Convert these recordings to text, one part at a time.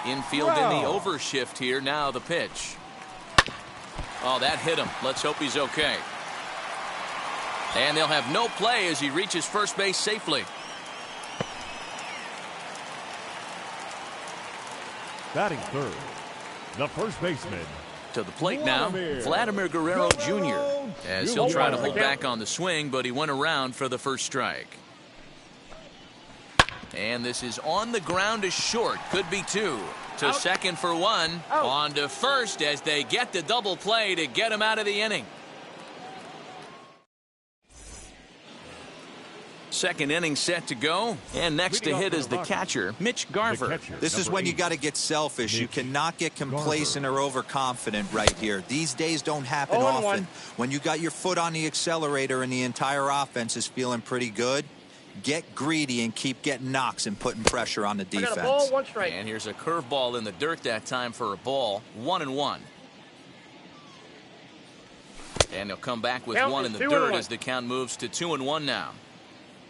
Infield in the overshift here. Now the pitch. Oh, that hit him. Let's hope he's okay. And they'll have no play as he reaches first base safely. Batting third, the first baseman. To the plate now, Vladimir Guerrero Jr. As he'll try to hold back on the swing, but he went around for the first strike. And this is on the ground to short. Could be two. To second for one. On to first as they get the double play to get him out of the inning. Second inning set to go. And next to hit is the catcher, Mitch Garver. This is when you got to get selfish. You cannot get complacent or overconfident right here. These days don't happen often. When you got your foot on the accelerator and the entire offense is feeling pretty good, get greedy and keep getting knocks and putting pressure on the defense. And here's a curveball in the dirt that time for a ball. 1-1. And they'll come back with one in the dirt as the count moves to 2-1 now.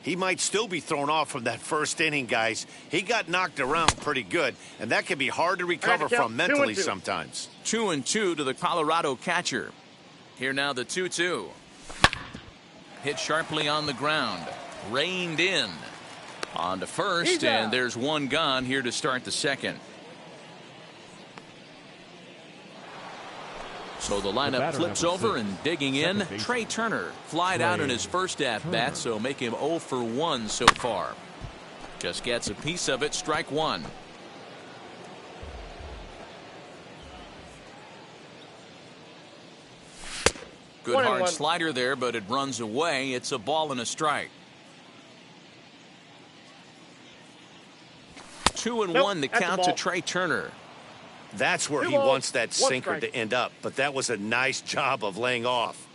He might still be thrown off from that first inning, guys. He got knocked around pretty good, and that can be hard to recover from mentally sometimes. 2-2 to the Colorado catcher. Here now the 2-2. Hit sharply on the ground. Reined in. On to first, and there's one gone here to start the second. So the lineup flips over and digging in. Trey Turner flied out in his first at-bat, so make him 0 for 1 so far. Just gets a piece of it, strike one. Good hard slider there, but it runs away. It's a ball and a strike. 2-1 the count to Trey Turner. That's where he wants that sinker to end up, but that was a nice job of laying off.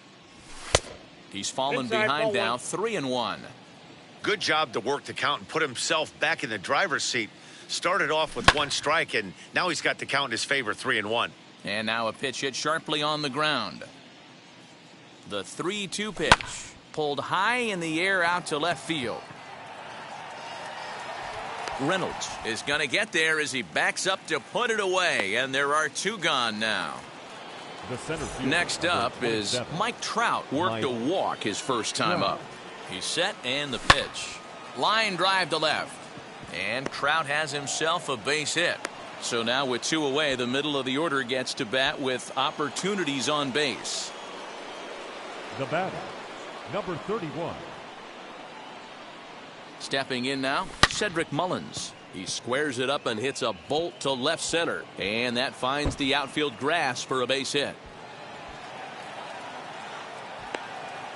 He's fallen behind now, 3-1. Good job to work the count and put himself back in the driver's seat. Started off with one strike, and now he's got the count in his favor, 3-1. And now a pitch hit sharply on the ground. The 3-2 pitch pulled high in the air out to left field. Reynolds is going to get there as he backs up to put it away, and there are two gone now. Next up is Mike Trout. Worked a walk his first time up. He's set and the pitch. Line drive to left. And Trout has himself a base hit. So now with two away, the middle of the order gets to bat with opportunities on base. The batter, number 31. Stepping in now, Cedric Mullins. He squares it up and hits a bolt to left center. And that finds the outfield grass for a base hit.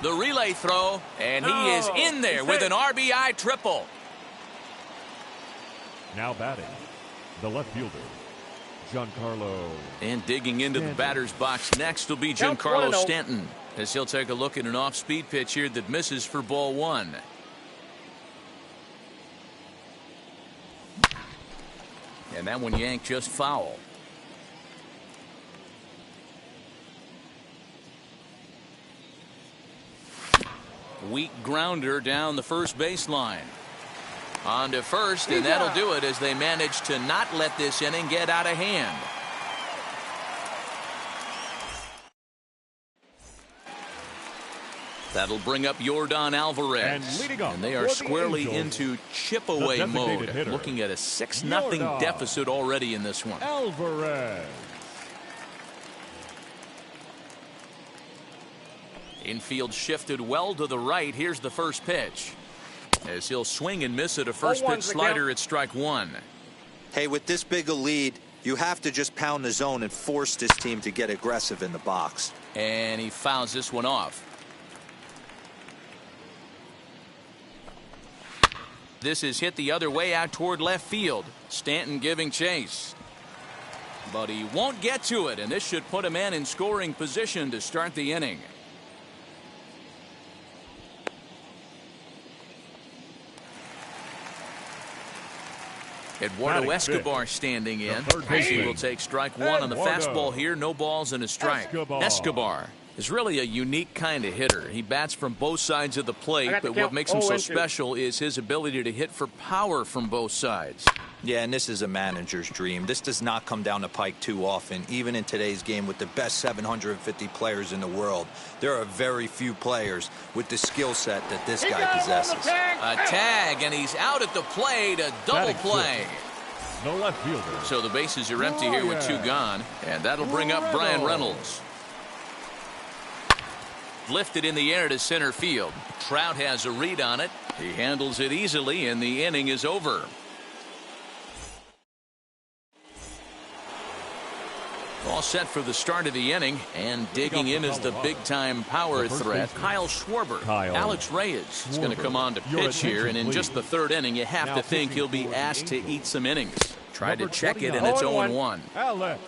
The relay throw, and he is in there with an RBI triple. Now batting, the left fielder, Giancarlo. And digging into the batter's box next will be Giancarlo Stanton, as he'll take a look at an off-speed pitch here that misses for ball one. And that one yanked just foul. Weak grounder down the first baseline. On to first, and that'll do it as they manage to not let this inning get out of hand. That'll bring up Yordan Alvarez. And they are squarely into chip-away mode, looking at a 6-0 deficit already in this one. Alvarez. Infield shifted well to the right. Here's the first pitch. As he'll swing and miss at a first pitch slider at strike one. Hey, with this big a lead, you have to just pound the zone and force this team to get aggressive in the box. And he fouls this one off. This is hit the other way out toward left field. Stanton giving chase. But he won't get to it, and this should put a man in scoring position to start the inning. Eduardo Escobar standing in. He will take strike one on the fastball here. No balls and a strike. Escobar is really a unique kind of hitter. He bats from both sides of the plate, but what makes him so special is his ability to hit for power from both sides. Yeah, and this is a manager's dream. This does not come down the pike too often, even in today's game with the best 750 players in the world. There are very few players with the skill set that this guy possesses. A tag, and he's out at the plate, a double play. No left fielder. So the bases are empty here with 2 gone, and that'll bring up Brian Reynolds. Lifted in the air to center field. Trout has a read on it. He handles it easily, and the inning is over. All set for the start of the inning, and digging in is the big-time power threat, Kyle Schwarber. Alex Reyes is going to come on to pitch here, and in just the 3rd inning, you have to think he'll be asked to eat some innings. Tried to check it, and it's 0-1. Alex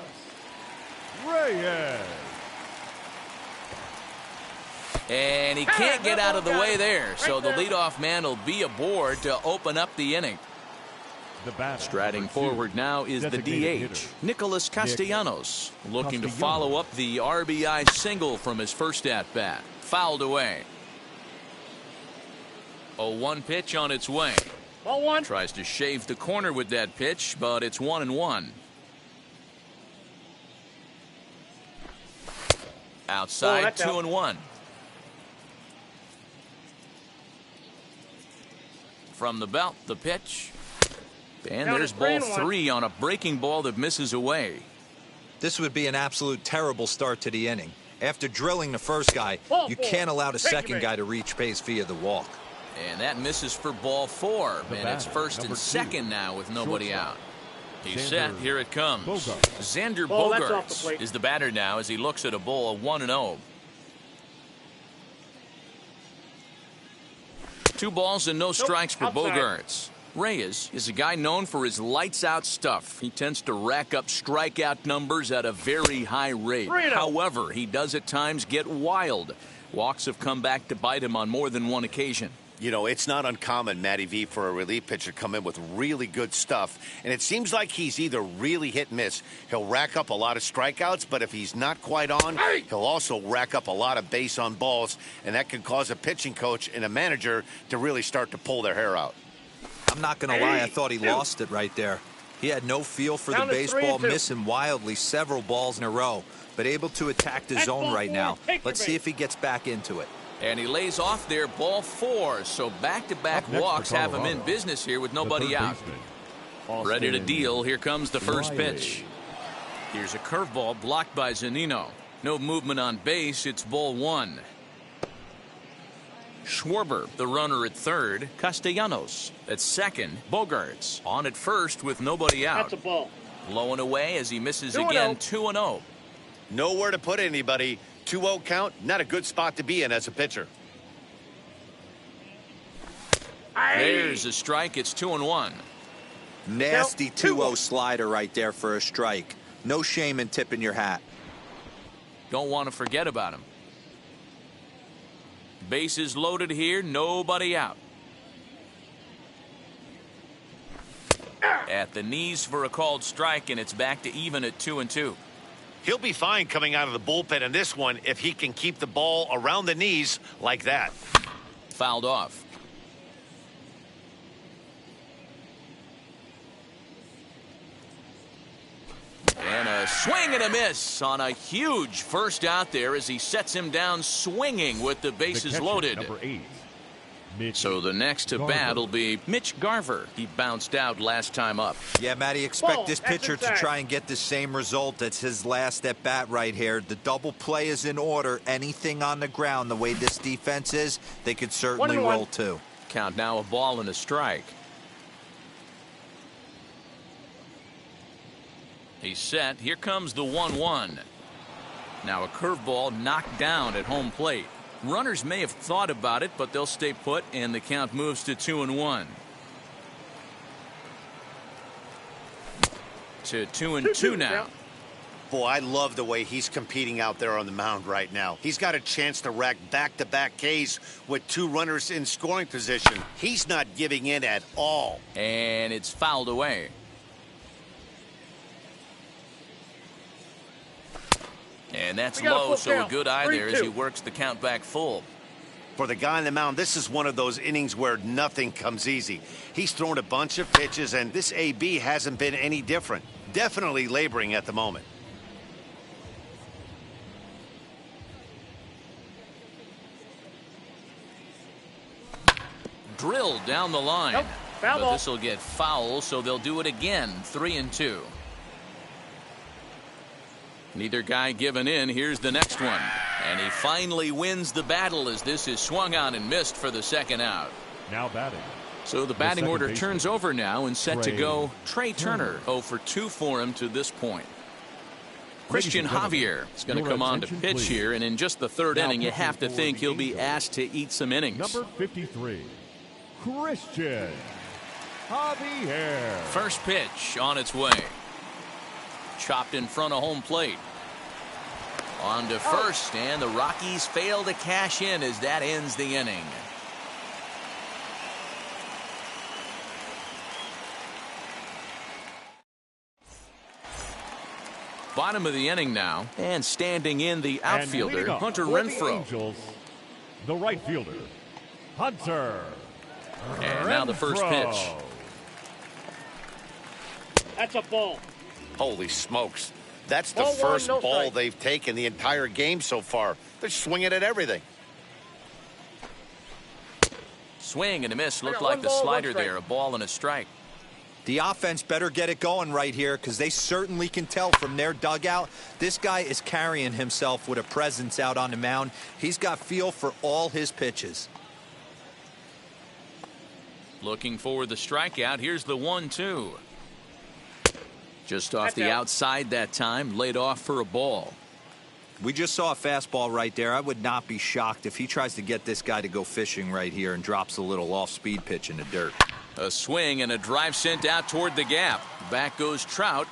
Reyes. And he can't get out of the way there, so the leadoff man will be aboard to open up the inning. Striding forward now is the DH, Nicholas Castellanos, looking to follow up the RBI single from his first at-bat. Fouled away. 0-1 pitch on its way. 0-1. Tries to shave the corner with that pitch, but it's 1-1. Outside, 2-1. From the belt, the pitch. And there's ball 3 on a breaking ball that misses away. This would be an absolute terrible start to the inning. After drilling the first guy, you can't allow the second guy to reach base via the walk. And that misses for ball 4. And it's first and second now with nobody out. He's set. Here it comes. Xander Bogaerts is the batter now as he looks at a ball of 1-0. 2 balls and no strikes for Bogaerts. Reyes is a guy known for his lights-out stuff. He tends to rack up strikeout numbers at a very high rate. However, he does at times get wild. Walks have come back to bite him on more than one occasion. You know, it's not uncommon, Matty V, for a relief pitcher to come in with really good stuff. And it seems like he's either really hit and miss. He'll rack up a lot of strikeouts, but if he's not quite on, he'll also rack up a lot of base on balls. And that can cause a pitching coach and a manager to really start to pull their hair out. I'm not going to lie, I thought he lost it right there. He had no feel for the baseball, missing wildly several balls in a row, but able to attack the zone right now. Let's see if he gets back into it. And he lays off there, ball 4. So back-to-back walks have him in business here with nobody out. Ready to deal. Here comes the first pitch. Here's a curveball blocked by Zunino. No movement on base. It's ball 1. Schwarber, the runner at third. Castellanos at second. Bogaerts on at first with nobody out. That's a ball. Low and away as he misses again. 2-0. Nowhere to put anybody. 2-0 count, not a good spot to be in as a pitcher. There's a strike. It's 2-1. Nasty 2-0 slider right there for a strike. No shame in tipping your hat. Don't want to forget about him. Bases loaded here, nobody out. At the knees for a called strike, and it's back to even at 2-2. He'll be fine coming out of the bullpen in this one if he can keep the ball around the knees like that. Fouled off. And a swing and a miss on a huge first out there as he sets him down swinging with the bases loaded. Number 8. So the next to bat will be Mitch Garver. He bounced out last time up. Yeah, Matty, expect this pitcher to try and get the same result. That's his last at bat right here. The double play is in order. Anything on the ground, the way this defense is, they could certainly roll too. Count now, a ball and a strike. He's set. Here comes the 1-1. Now a curveball knocked down at home plate. Runners may have thought about it, but they'll stay put, and the count moves to 2-1. To 2-2 now. Boy, I love the way he's competing out there on the mound right now. He's got a chance to rack back-to-back Ks with 2 runners in scoring position. He's not giving in at all. And it's fouled away. And that's low, so a good eye 3-2. there as he works the count back full. For the guy on the mound, this is one of those innings where nothing comes easy. He's thrown a bunch of pitches, and this AB hasn't been any different. Definitely laboring at the moment. Drilled down the line. Nope. Foul But ball. this will get foul, so they'll do it again. 3-2. Neither guy giving in. Here's the next one. And he finally wins the battle as this is swung on and missed for the second out. Now batting. So the batting second order baseman, turns over now and set to Trey go Trey Turner. 0 for 2 for him to this point. Christian Ladies and Javier is going to your come on to attention, pitch please. here, and in just the third Now inning, you pitching have to for think the he'll be Angels. asked to eat some innings. Number 53, Christian Javier. First pitch on its way. Chopped in front of home plate. On to first, and the Rockies fail to cash in as that ends the inning. Bottom of the inning now, and standing in the And outfielder, leading up Hunter for the Renfroe. Angels, the right fielder, Hunter. And now the first pitch. Renfroe. That's a ball. Holy smokes. That's the Ball one, first no ball strike. they've taken the entire game so far. They're swinging at everything. Swing and a miss. Looked got like one the ball, one slider strike. there. A ball and a strike. The offense better get it going right here because they certainly can tell from their dugout. This guy is carrying himself with a presence out on the mound. He's got feel for all his pitches. Looking for the strikeout. Here's the 1-2. Just off That's the out. outside that time. Laid off for a ball. We just saw a fastball right there. I would not be shocked if he tries to get this guy to go fishing right here and drops a little off-speed pitch in the dirt. A swing and a drive sent out toward the gap. Back goes Trout.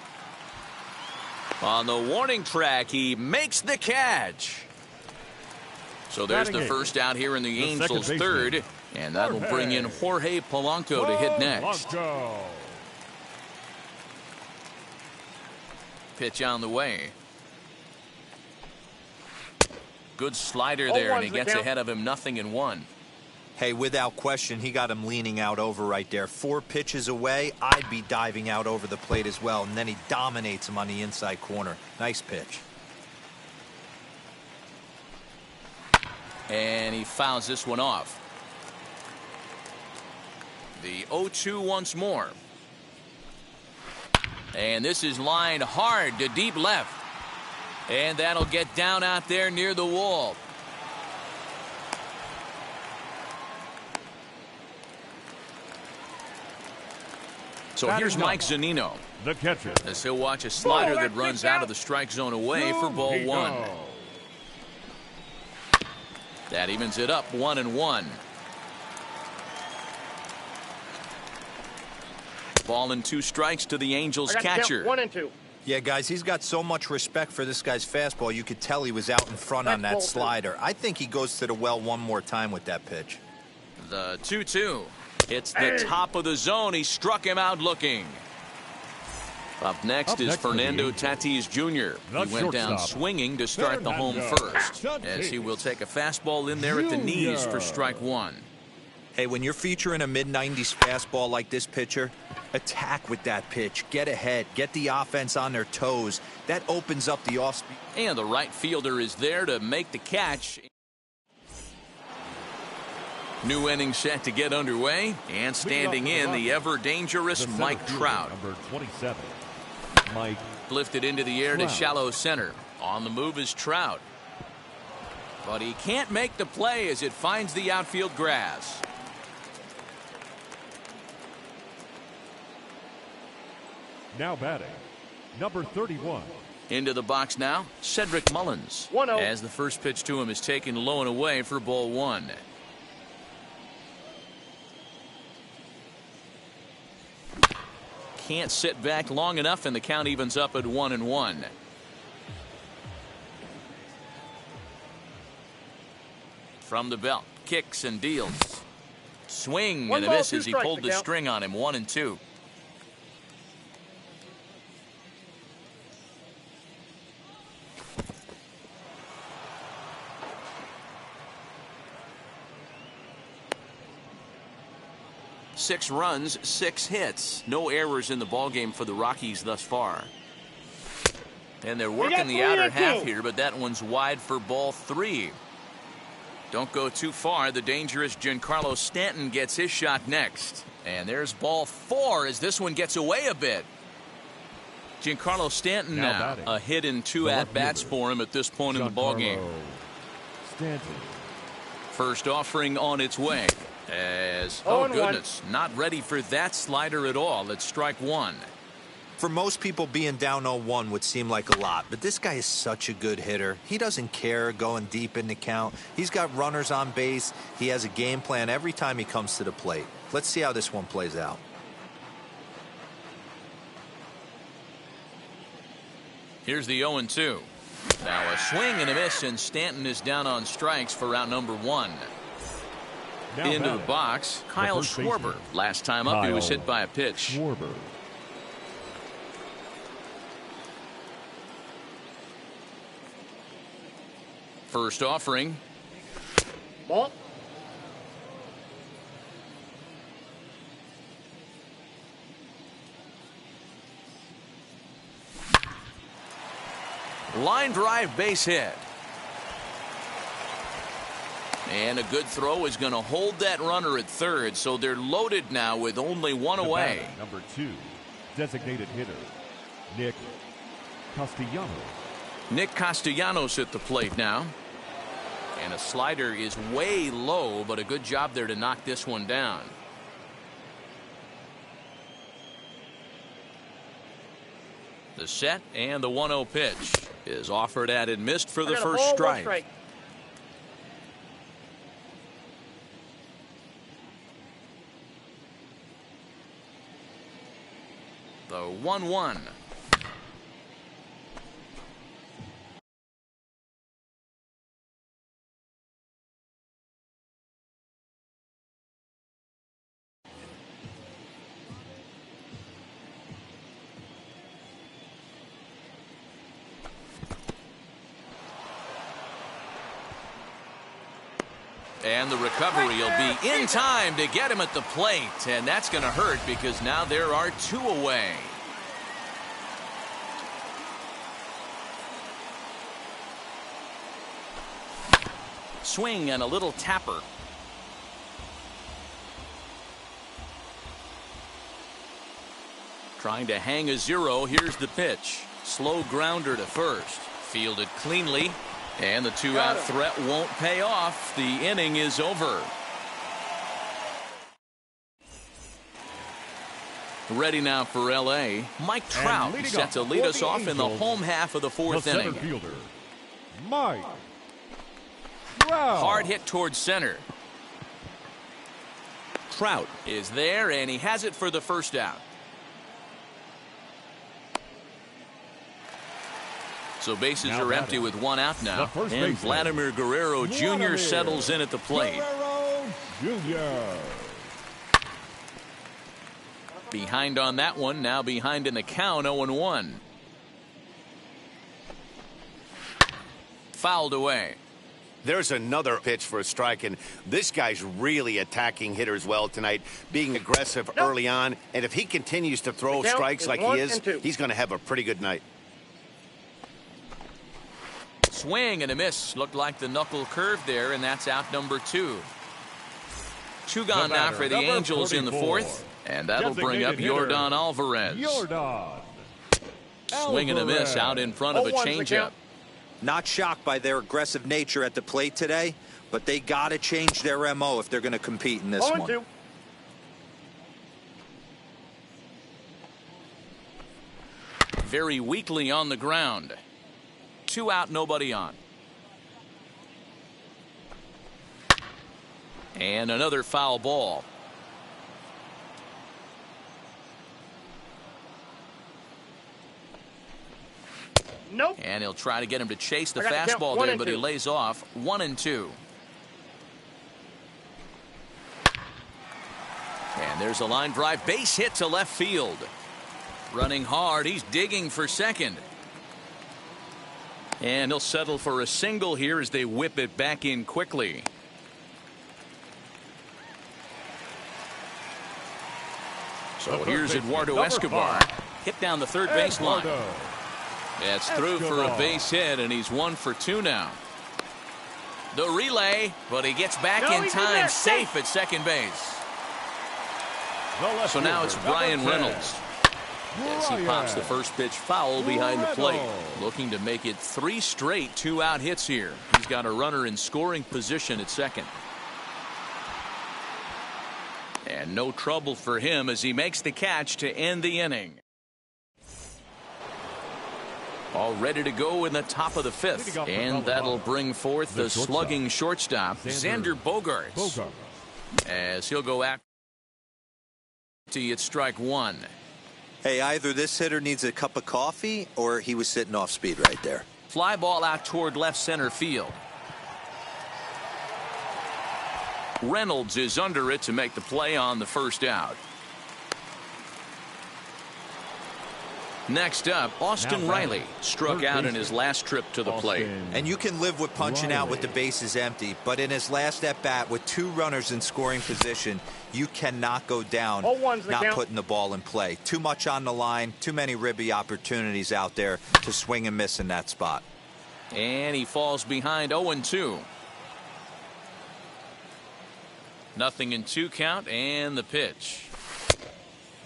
On the warning track, he makes the catch. So there's Batting the eighth. first out here in the The second Angels' baseman, third. And that'll bring in Jorge Polanco to hit next. Polanco. Pitch on the way. Good slider there, and he 0-1's the gets count. ahead of him 0-1. Hey, without question, he got him leaning out over right there. 4 pitches away, I'd be diving out over the plate as well. And then he dominates him on the inside corner. Nice pitch. And he fouls this one off. The 0-2 once more. And this is lined hard to deep left. And that'll get down out there near the wall. So Batting here's Mike number, Zunino The catcher. as he'll watch a slider Ball, that that's runs kicked out out. of the strike zone away for ball Here we 1. go. That evens it up 1-1. Ball and 2 strikes to the Angels I got to count catcher. 1 and 2. Yeah, guys, he's got so much respect for this guy's fastball. You could tell he was out in front on That's that ball two. slider. I think he goes to the well one more time with that pitch. The 2-2. It's the Hey. top of the zone. He struck him out looking. Up next is next for the Fernando Angels, Tatis Jr. the He went down shortstop, swinging to start the home Fernando first. As he will take a fastball in there at the knees for strike 1. Hey, when you're featuring a mid-90s fastball like this pitcher, attack with that pitch. Get ahead. Get the offense on their toes. That opens up the off-speed. And the right fielder is there to make the catch. New inning set to get underway. And standing in, the ever-dangerous The center Mike fielder, Trout. Number 27, Mike. Lifted into the air to Trout. shallow center. On the move is Trout. But he can't make the play as it finds the outfield grass. Now batting, number 31, Into the box now, Cedric Mullins. 1-0. As the first pitch to him is taken low and away for ball 1. Can't sit back long enough, and the count evens up at 1-1. From the belt, kicks and deals. Swing One and a ball, miss 2 as he strikes pulled to the count. string on him. 1-2. 6 runs, 6 hits. No errors in the ballgame for the Rockies thus far. And they're working the outer half here, but that one's wide for ball 3. Don't go too far. The dangerous Giancarlo Stanton gets his shot next. And there's ball 4 as this one gets away a bit. Giancarlo Stanton now a hit and 2 at-bats for him at this point in the ballgame. Stanton. First offering on its way. As, oh goodness, not ready for that slider at all. It's strike 1. For most people, being down 0-1 would seem like a lot, but this guy is such a good hitter. He doesn't care going deep in the count. He's got runners on base. He has a game plan every time he comes to the plate. Let's see how this one plays out. Here's the 0-2. Now a swing and a miss, and Stanton is down on strikes for out number 1. Now Into the box, Kyle Schwarber. Last time up, he was hit by a pitch. Schwarber. First offering. Ball. Line drive, base hit. And a good throw is going to hold that runner at third, so they're loaded now with only 1 away. Number 2, designated hitter, Nick Castellanos. Nick Castellanos at the plate now. And a slider is way low, but a good job there to knock this one down. The set and the 1-0 pitch is offered at and missed for the first strike. The 1-1. And the recovery will be in time to get him at the plate. And that's going to hurt because now there are 2 away. Swing and a little tapper. Trying to hang a 0. Here's the pitch. Slow grounder to first. Fielded cleanly. And the 2-out threat won't pay off. The inning is over. Ready now for L.A. Mike Trout set to lead us off in the home half of the 4th inning. Fielder, Mike Trout. Hard hit towards center. Trout is there, and he has it for the first out. So bases are empty with 1 out now. And Vladimir Guerrero Jr. settles in at the plate. Jr. Behind on that one. Now behind in the count, 0-1. Fouled away. There's another pitch for a strike, and this guy's really attacking hitters well tonight, being aggressive early on. And if he continues to throw strikes like he is, he's going to have a pretty good night. Swing and a miss. Looked like the knuckle curve there, and that's out number 2. 2 gone now for the Angels in the 4th, and that'll bring up Yordan Alvarez. Swing and a miss out in front of a changeup. Not shocked by their aggressive nature at the plate today, but they got to change their MO if they're going to compete in this one. Very weakly on the ground. 2 out, nobody on. And another foul ball. Nope. And he'll try to get him to chase the fastball there, but he lays off. 1-2. And there's a line drive base hit to left field. Running hard, he's digging for second. And he'll settle for a single here as they whip it back in quickly. So here's Eduardo Escobar. Hit down the third baseline. It's through for a base hit, and he's 1 for 2 now. The relay, but he gets back in time, safe at second base. So now it's Brian Reynolds. As he pops the first pitch foul behind the plate. Looking to make it 3 straight 2-out hits here. He's got a runner in scoring position at second. And no trouble for him as he makes the catch to end the inning. All ready to go in the top of the 5th. And that'll bring forth the slugging shortstop, Xander Bogaerts. As he'll go after at strike 1. Hey, either this hitter needs a cup of coffee or he was sitting off speed right there. Fly ball out toward left center field. Reynolds is under it to make the play on the first out. Next up, Austin Riley struck out in his last trip to the plate. And you can live with punching out with the bases empty, but in his last at-bat with 2 runners in scoring position, you cannot go down not putting the ball in play. Too much on the line, too many ribby opportunities out there to swing and miss in that spot. And he falls behind 0-2. Nothing in 2 count, and the pitch.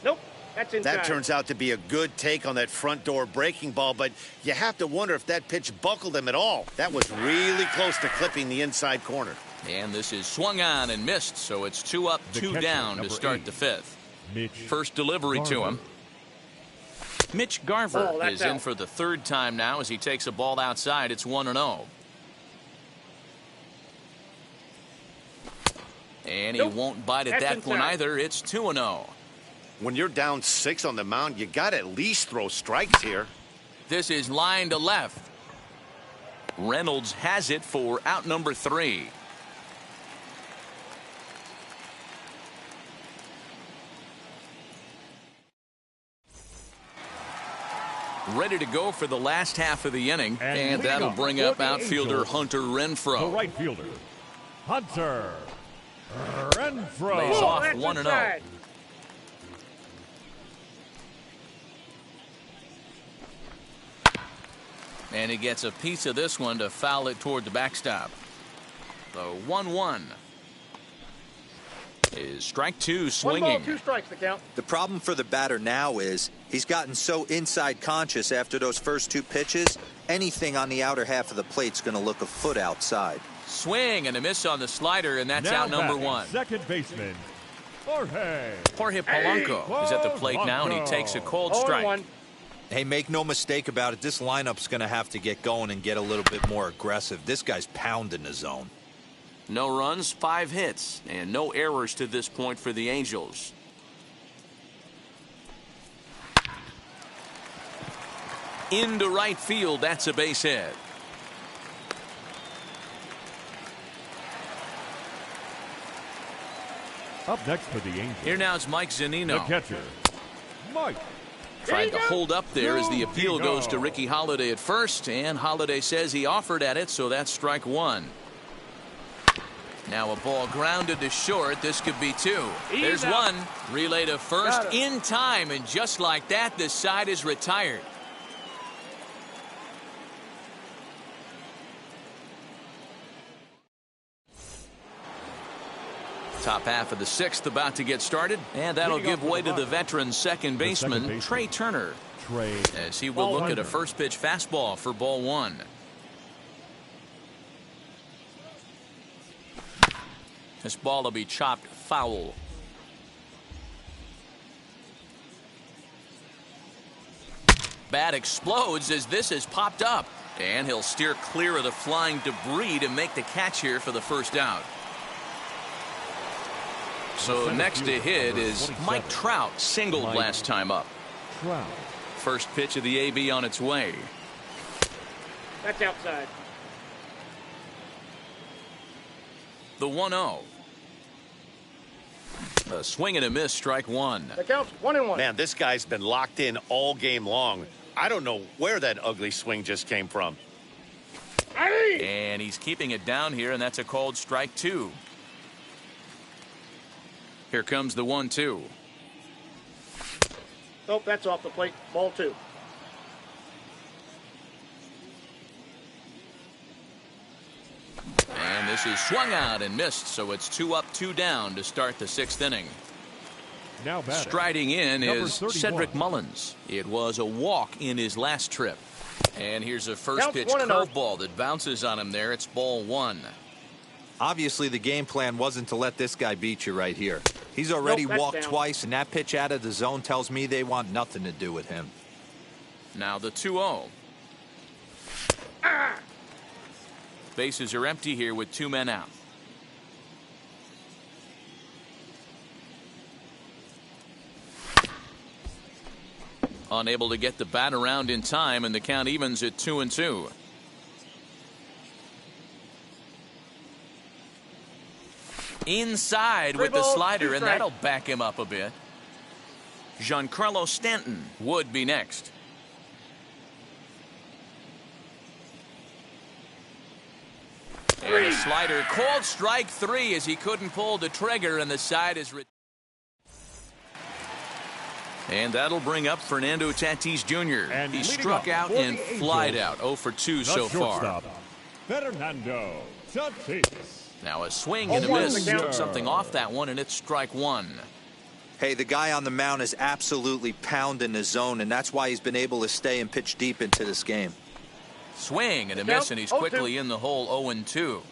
Nope. That's inside. That turns out to be a good take on that front door breaking ball, but you have to wonder if that pitch buckled him at all. That was really close to clipping the inside corner. And this is swung on and missed, so it's 2 up, 2 down to start the 5th. First delivery to him. Mitch Garver is in for the 3rd time now as he takes a ball outside. It's 1-0. And he won't bite at that point either. It's 2-0. When you're down 6 on the mound, you got to at least throw strikes here. This is line to left. Reynolds has it for out number 3. Ready to go for the last half of the inning, and that'll bring up outfielder Hunter Renfroe. The right fielder, Hunter Renfroe. Lays off 1-0. And he gets a piece of this one to foul it toward the backstop. The 1-1 is strike 2 swinging. 1 ball, 2 strikes the count. The problem for the batter now is he's gotten so inside conscious after those first 2 pitches. Anything on the outer half of the plate's going to look a foot outside. Swing and a miss on the slider, and that's out number 1. Second baseman, Jorge Polanco is at the plate now, and he takes a cold strike. Hey, make no mistake about it, this lineup's going to have to get going and get a little bit more aggressive. This guy's pounding the zone. No runs, 5 hits, and no errors to this point for the Angels. Into right field, that's a base hit. Up next for the Angels. Here now is Mike Zunino. The catcher, Mike. Tried to hold up there as the appeal goes to Ricky Holiday at first, and Holiday says he offered at it, so that's strike 1. Now a ball grounded to short. This could be 2. There's 1. Relay to first in time, and just like that, this side is retired. Top half of the 6th about to get started, and that'll give way to the veteran second baseman, Trey Turner, as he will look at a first pitch fastball for ball 1. This ball will be chopped foul. Bat explodes as this is popped up, and he'll steer clear of the flying debris to make the catch here for the first out. So next to hit is Mike Trout, singled last time up. First pitch of the AB on its way. That's outside. The 1-0. A swing and a miss, strike 1. The count's 1-1. Man, this guy's been locked in all game long. I don't know where that ugly swing just came from. And he's keeping it down here, and that's a called strike 2. Here comes the 1-2. Nope, that's off the plate. Ball 2. And this is swung out and missed, so it's 2 up, 2 down to start the 6th inning. Now batting, striding in is 31. Cedric Mullins. It was a walk in his last trip. And here's a first pitch 1-0. curveball that bounces on him there. It's ball 1. Obviously, the game plan wasn't to let this guy beat you right here. He's already walked twice, and that pitch out of the zone tells me they want nothing to do with him. Now the 2-0. Bases are empty here with 2 men out. Unable to get the bat around in time, and the count evens at 2-2. Inside with the slider, and that'll back him up a bit. Giancarlo Stanton would be next. And a slider called strike 3 as he couldn't pull the trigger, and the side is. And that'll bring up Fernando Tatis Jr. And he struck out and flied out. 0 for 2 so far. Fernando Tatis. Now a swing and a miss. Took something off that one, and it's strike 1. Hey, the guy on the mound is absolutely pounding the zone, and that's why he's been able to stay and pitch deep into this game. Swing and a miss, and he's quickly in the hole. 0-2.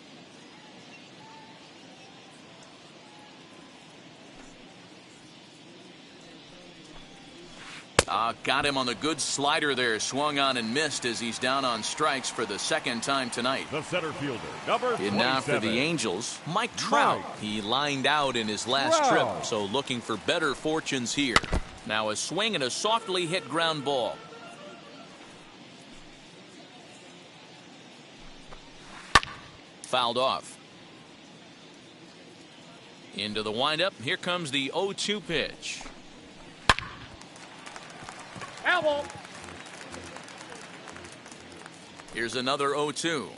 Got him on the good slider there. Swung on and missed as he's down on strikes for the 2nd time tonight. The center fielder, number 27. And now for the Angels, Mike Trout. He lined out in his last trip, so looking for better fortunes here. Now a swing and a softly hit ground ball. Fouled off. Into the windup. Here comes the 0-2 pitch. Foul. Here's another 0-2.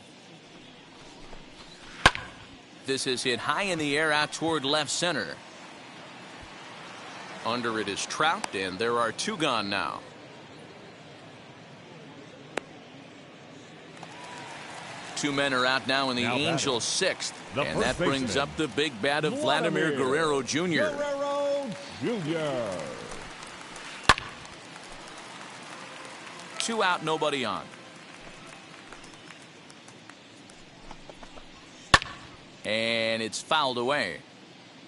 This is hit high in the air out toward left center. Under it is Trout, and there are 2 gone now. Two men are out now in the Angels' 6th, and that brings up the big bat of Vladimir Guerrero Jr. Two out, nobody on. And it's fouled away.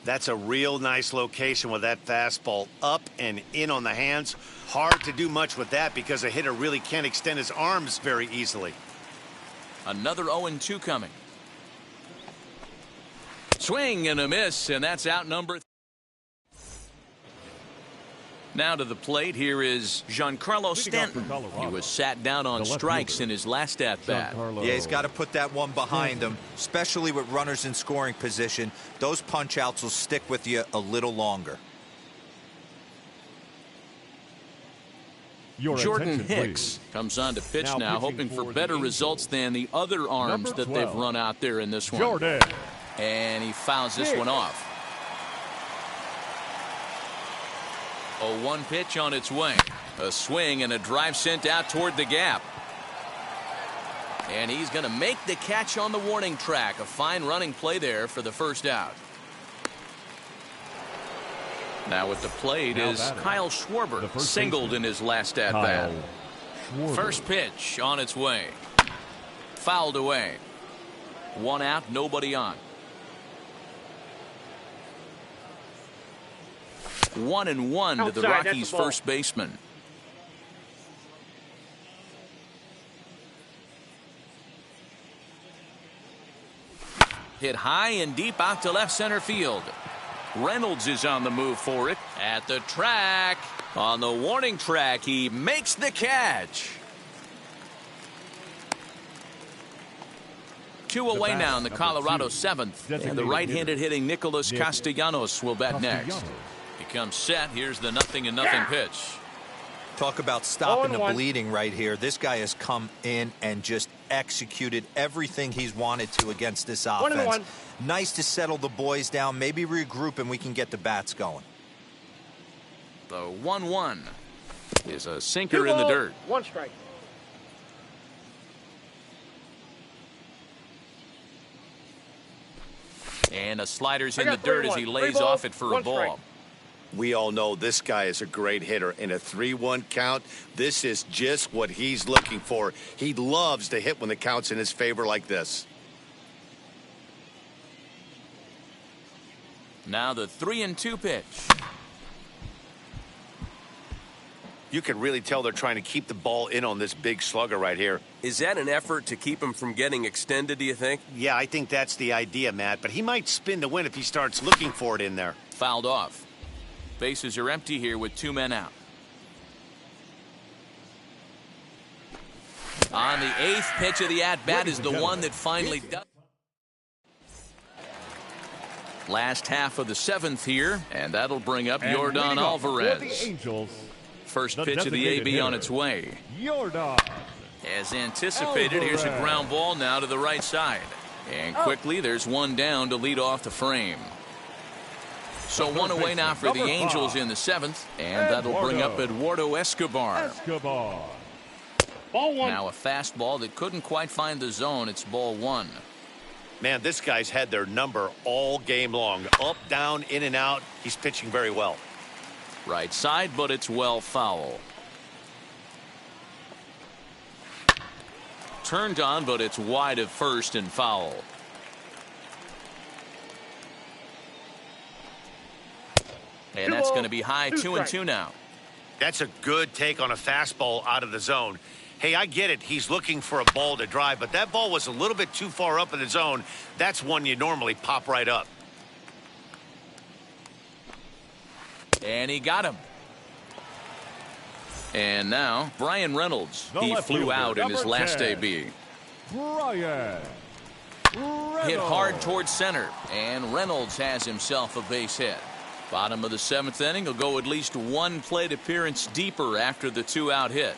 That's a real nice location with that fastball up and in on the hands. Hard to do much with that because a hitter really can't extend his arms very easily. Another 0-2 coming. Swing and a miss, and that's out number 3. Now to the plate, here is Giancarlo Stanton. He was sat down on strikes in his last at-bat. Yeah, he's got to put that one behind him, especially with runners in scoring position. Those punch-outs will stick with you a little longer. Jordan Hicks comes on to pitch now, hoping for better results than the other arms that they've run out there in this one. And he fouls this one off. 0-1 pitch on its way. A swing and a drive sent out toward the gap. And he's going to make the catch on the warning track. A fine running play there for the first out. Now at the plate is Kyle Schwarber, singled in his last at-bat. First pitch on its way. Fouled away. One out, nobody on. 1-1 to the Rockies' first baseman. Hit high and deep out to left center field. Reynolds is on the move for it. At the track. On the warning track, he makes the catch. 2 away now in the Colorado 7th. And the right-handed hitting Nicholas Castellanos will bat next. He comes set. Here's the 0-0 pitch. Talk about stopping the bleeding right here. This guy has come in and just executed everything he's wanted to against this offense. Nice to settle the boys down, maybe regroup, and we can get the bats going. The 1-1. is a sinker in the dirt. 1 strike. And a slider's in the dirt as he lays off it for a ball. Strike. We all know this guy is a great hitter. In a 3-1 count, this is just what he's looking for. He loves to hit when the count's in his favor like this. Now the 3-2 pitch. You can really tell they're trying to keep the ball in on this big slugger right here. Is that an effort to keep him from getting extended, do you think? Yeah, I think that's the idea, Matt. But he might spin to win if he starts looking for it in there. Fouled off. Bases are empty here with 2 men out. On the 8th pitch of the at-bat is the one that finally does. Last half of the 7th here, and that'll bring up Yordan Alvarez. First pitch of the AB on its way. Yordan. As anticipated, here's a ground ball now to the right side. And quickly, there's one down to lead off the frame. So one away now for the Angels in the 7th, and that'll bring up Eduardo Escobar. Ball 1. Now a fastball that couldn't quite find the zone. It's ball 1. Man, this guy's had their number all game long. Up, down, in and out. He's pitching very well. Right side, but it's well foul. Turned on, but it's wide of first and foul. And that's going to be high 2-2 now. That's a good take on a fastball out of the zone. Hey, I get it. He's looking for a ball to drive, but that ball was a little bit too far up in the zone. That's one you normally pop right up. And he got him. And now, Brian Reynolds. He flew out in his last AB. Brian Reynolds. Hit hard towards center, and Reynolds has himself a base hit. Bottom of the 7th inning, he'll go at least 1 plate appearance deeper after the 2-out hit.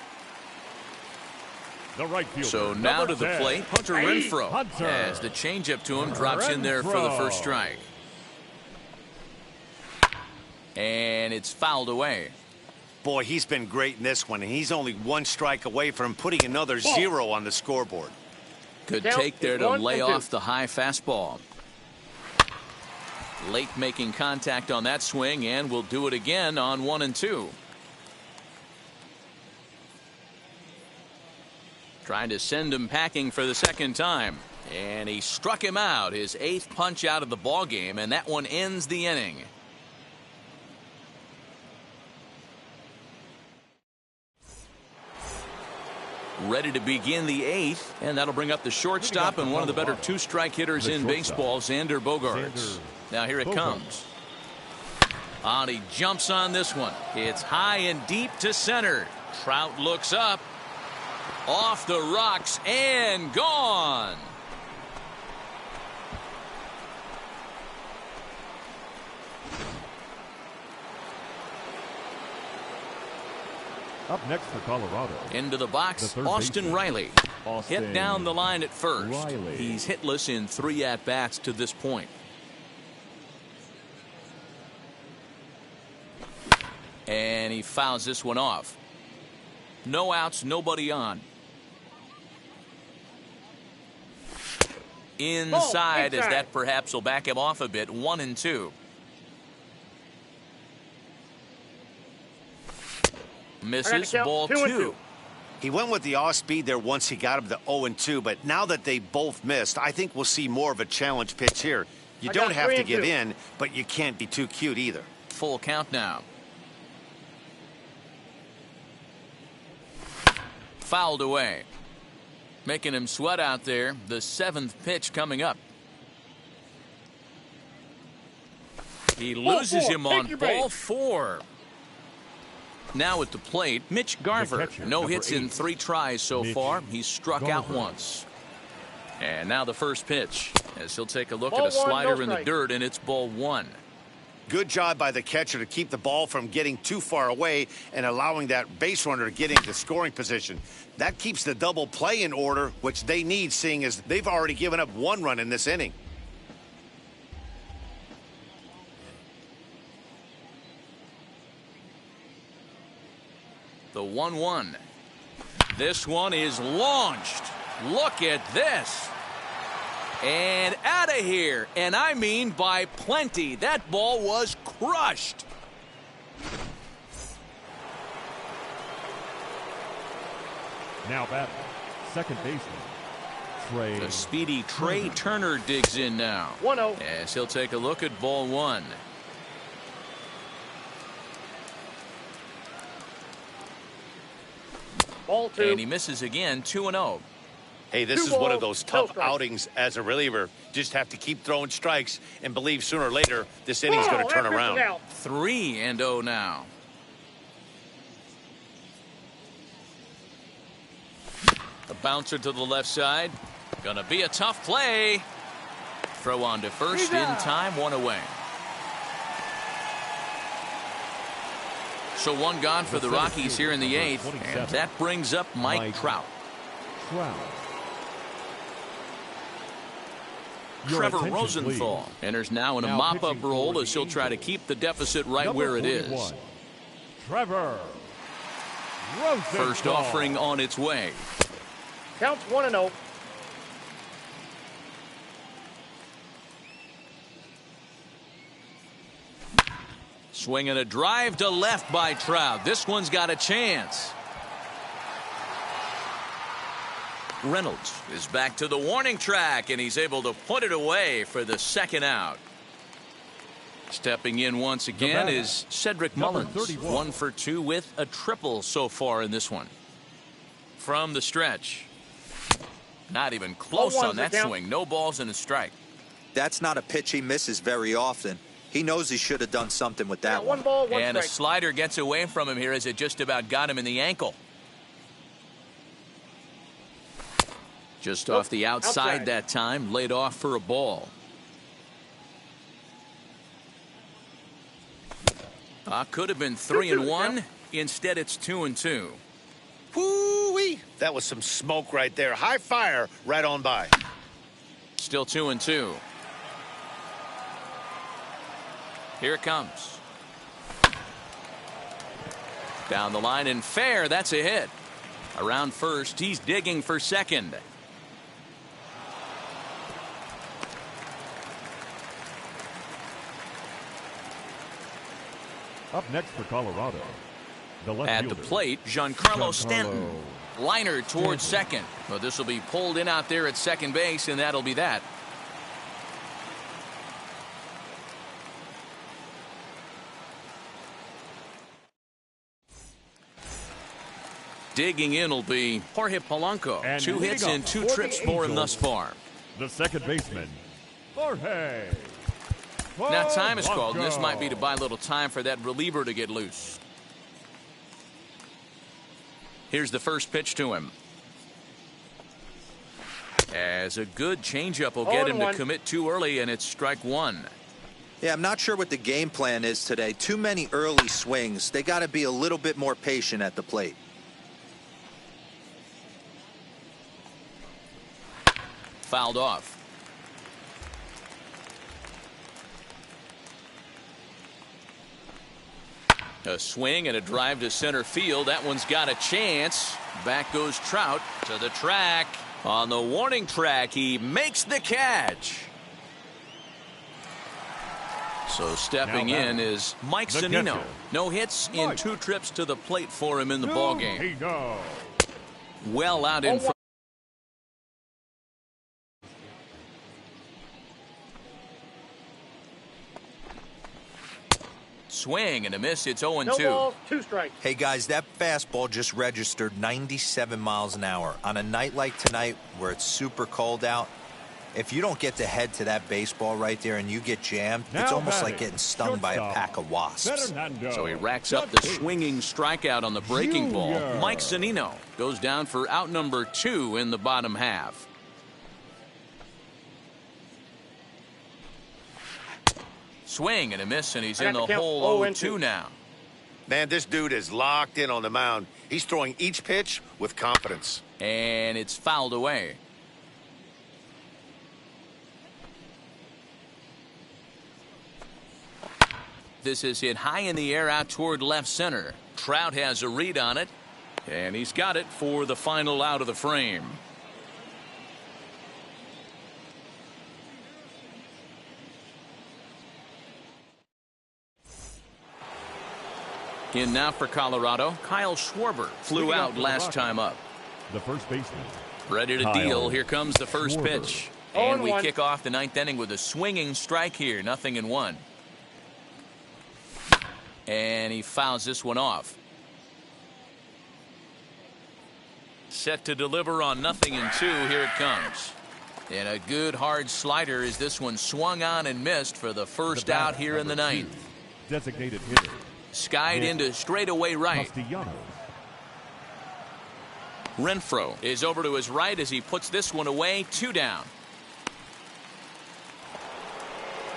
The right fielder, so now to the 10, plate, Hunter Renfroe, Hunter. as the changeup to him drops in there for the first strike. And it's fouled away. Boy, he's been great in this one, and he's only 1 strike away from putting another 0 on the scoreboard. Good take there to lay off the high fastball. Late making contact on that swing, and will do it again on 1-2. Trying to send him packing for the second time. And he struck him out, his 8th punch out of the ball game, and that one ends the inning. Ready to begin the 8th, and that'll bring up the shortstop and one of the better 2-strike hitters in baseball, Xander Bogaerts. Now here it comes. And he jumps on this one. It's high and deep to center. Trout looks up. Off the rocks and gone. Up next for Colorado. Into the box, Austin Riley. Hit down the line at first. He's hitless in 3 at-bats to this point. And he fouls this one off. No outs, nobody on. Inside, as that perhaps will back him off a bit. 1-2. Misses, ball 2. He went with the off speed there once he got him to 0-2, but now that they both missed, I think we'll see more of a challenge pitch here. You don't have to give in, but you can't be too cute either. Full count now. Fouled away. Making him sweat out there. The 7th pitch coming up. He loses him on ball 4. Now at the plate, Mitch Garver. No hits in 3 tries so far. He's struck out once. And now the first pitch, as he'll take a look at a slider in the dirt, and it's ball 1. Good job by the catcher to keep the ball from getting too far away and allowing that base runner to get into scoring position. That keeps the double play in order, which they need, seeing as they've already given up 1 run in this inning. The 1-1. This one is launched. Look at this. And out of here. And I mean by plenty. That ball was crushed. Now batting, second baseman, Trey. The speedy Trey Turner digs in now. 1-0. As he'll take a look at ball one. Ball 2. And he misses again, 2-0. Hey, this Two is one of balls, those no tough strikes. outings as a reliever. Just have to keep throwing strikes and believe sooner or later this inning's going to turn that pitch is around. out. 3-0 now. The bouncer to the left side. Gonna be a tough play. Throw on to first in time, one away. So one gone for the Rockies here in the eighth. And that brings up Mike Trout. Trevor Rosenthal enters now in a mop-up role as he'll try to keep the deficit right where it is. Trevor Rosenthal. First offering on its way. Counts 1-0. Swinging a drive to left by Trout. This one's got a chance. Reynolds is back to the warning track, and he's able to put it away for the second out. Stepping in once again is Cedric Mullins. 1 for 2 with a triple so far in this one. From the stretch. Not even close on that swing. No balls and a strike. That's not a pitch he misses very often. He knows he should have done something with that One ball, one and strike. a slider gets away from him here as it just about got him in the ankle. Just off the outside that time, laid off for a ball. Could have been 3-1. Instead, it's 2-2. Whoo-wee! That was some smoke right there. High fire right on by. Still 2-2. Here it comes. Down the line and fair. That's a hit. Around first, he's digging for second. Up next for Colorado, the left At the fielder, plate, Giancarlo Stanton. Liner towards second. Well, this will be pulled in out there at second base, and that'll be that. Digging in will be Jorge Polanco. And 2 hits and 2 trips for him thus far. the second baseman, Jorge. Now time is called, and this Polanco. might be to buy a little time for that reliever to get loose. Here's the first pitch to him. As a good changeup will get him to commit too early, and it's strike one. Yeah, I'm not sure what the game plan is today. Too many early swings. They got to be a little bit more patient at the plate. Fouled off. A swing and a drive to center field. That one's got a chance. Back goes Trout to the track. On the warning track, he makes the catch. So stepping in is Mike Zunino. No hits in 2 trips to the plate for him in the ballgame. Well out in front. Swing and a miss. It's 0-2. No balls, 2 strikes. Hey, guys, that fastball just registered 97 miles an hour. On a night like tonight where it's super cold out, if you don't get to head to that baseball right there and you get jammed, it's almost like getting stung by a pack of wasps. So he racks up the swinging strikeout on the breaking ball. Mike Zunino goes down for out number 2 in the bottom half. Swing and a miss, and he's in the hole 0-2 now. Man, this dude is locked in on the mound. He's throwing each pitch with confidence. And it's fouled away. This is hit high in the air out toward left center. Trout has a read on it. And he's got it for the final out of the frame. In now for Colorado, Kyle Schwarber flew out last time up. The first baseman. Ready to deal. Here comes the first pitch. And we kick off the ninth inning with a swinging strike here. 0-1. And he fouls this one off. Set to deliver on 0-2. Here it comes. And a good hard slider as this one swung on and missed for the first out here in the ninth. Designated hitter. Skied into straightaway right. Renfroe is over to his right as he puts this one away. 2 down.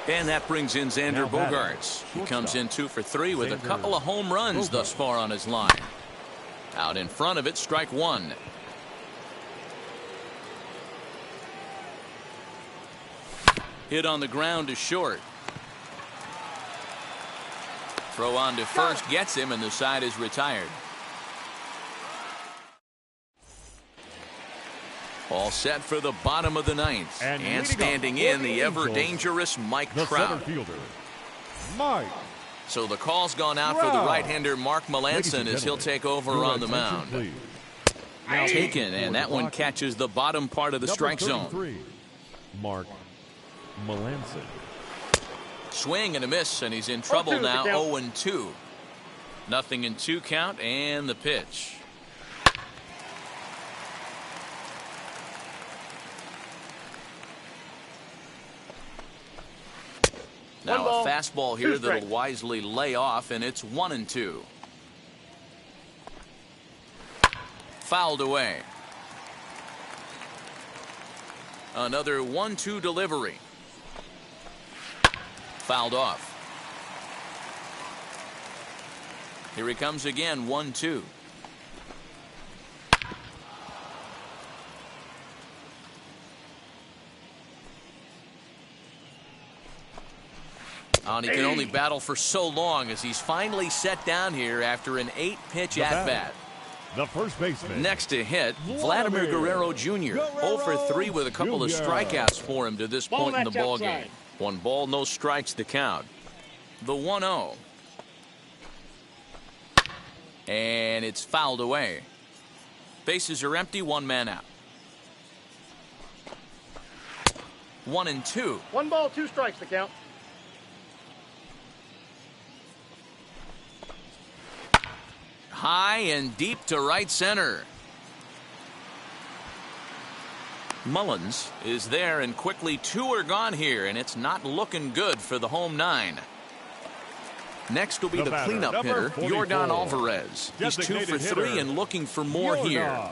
And that brings in Xander Bogaerts. He comes in 2 for 3 with a couple of home runs thus far on his line. Out in front of it, strike 1. Hit on the ground to short. Throw on to first gets him, and the side is retired. All set for the bottom of the ninth. And standing in, the ever-dangerous Mike Trout. Mike. So the call's gone out for the right-hander Mark Melanson as he'll take over on the mound. Taken, and that one catches the bottom part of the strike zone. Mark Melanson. Swing and a miss, and he's in trouble now. 0-2. 0-2 count, and the pitch. Now a fastball here that'll wisely lay off, and it's 1-2. Fouled away. Another 1-2 delivery. Fouled off. Here he comes again. 1-2. And he can only battle for so long as he's finally set down here after an 8-pitch at-bat. The first baseman. Next to hit, Vladimir Guerrero Jr. 0 for 3 with a couple of strikeouts for him to this point in the ballgame. 1 ball, no strikes to count. The 1-0. And it's fouled away. Bases are empty, 1 man out. 1-2. 1 ball, 2 strikes to count. High and deep to right center. Mullins is there, and quickly 2 are gone here, and it's not looking good for the home 9. Next will be the cleanup hitter, Yordan Alvarez. He's 2 for 3 and looking for more here.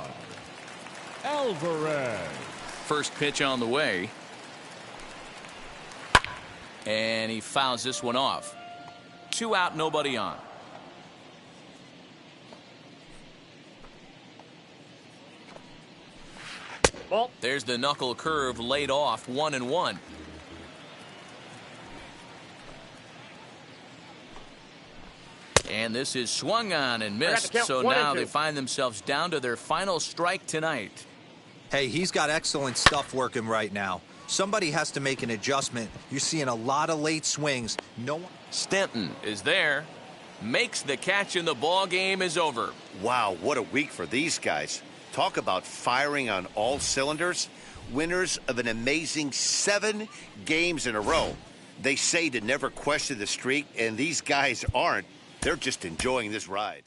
Alvarez. First pitch on the way. And he fouls this one off. 2 out, nobody on. Ball. There's the knuckle curve laid off. 1-1. And this is swung on and missed. So now they find themselves down to their final strike tonight. Hey, he's got excellent stuff working right now. Somebody has to make an adjustment. You're seeing a lot of late swings. No one. Stanton is there. Makes the catch, and the ball game is over. Wow, what a week for these guys. Talk about firing on all cylinders. Winners of an amazing 7 games in a row. They say to never question the streak, and these guys aren't. They're just enjoying this ride.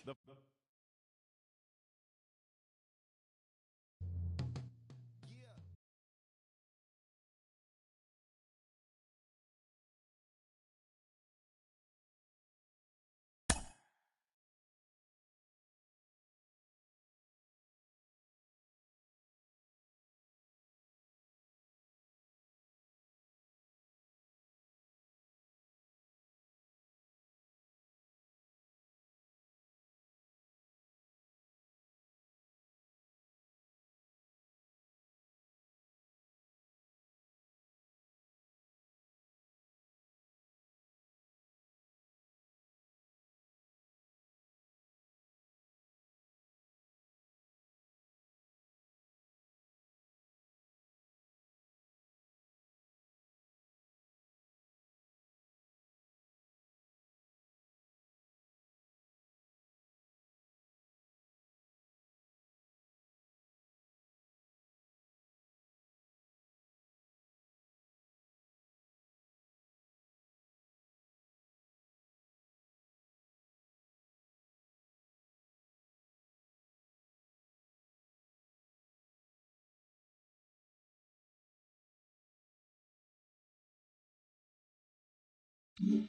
you